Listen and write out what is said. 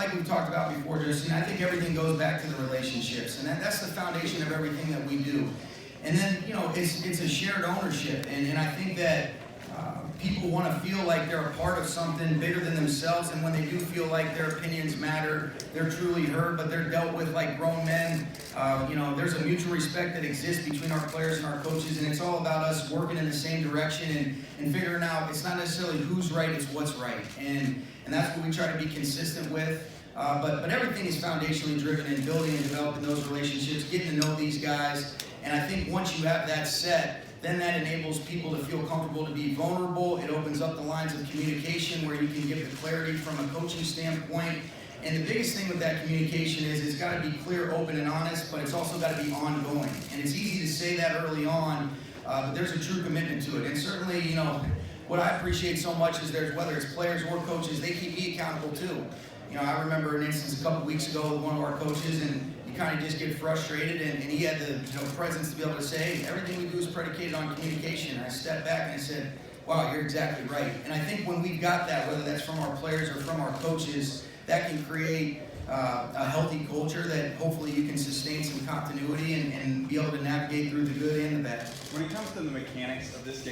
like we've talked about before, Justin, I think everything goes back to the relationships, and that's the foundation of everything that we do. And then, you know, it's a shared ownership, and I think that people want to feel like they're a part of something bigger than themselves, and when they do feel like their opinions matter, they're truly heard, but they're dealt with like grown men. You know, there's a mutual respect that exists between our players and our coaches, and it's all about us working in the same direction and figuring out it's not necessarily who's right, it's what's right. And that's what we try to be consistent with. But everything is foundationally driven in building and developing those relationships, getting to know these guys. And I think once you have that set, then that enables people to feel comfortable to be vulnerable. It opens up the lines of communication where you can give the clarity from a coaching standpoint. And the biggest thing with that communication is it's got to be clear, open, and honest, but it's also got to be ongoing. And it's easy to say that early on, but there's a true commitment to it. And certainly, you know, what I appreciate so much is whether it's players or coaches, they keep me accountable too. You know, I remember an instance a couple weeks ago with one of our coaches, and you kind of just get frustrated, and he had the presence to be able to say, hey, everything we do is predicated on communication. And I stepped back and I said, wow, you're exactly right. And I think when we've got that, whether that's from our players or from our coaches, that can create a healthy culture that hopefully you can sustain some continuity and be able to navigate through the good and the bad. When it comes to the mechanics of this game,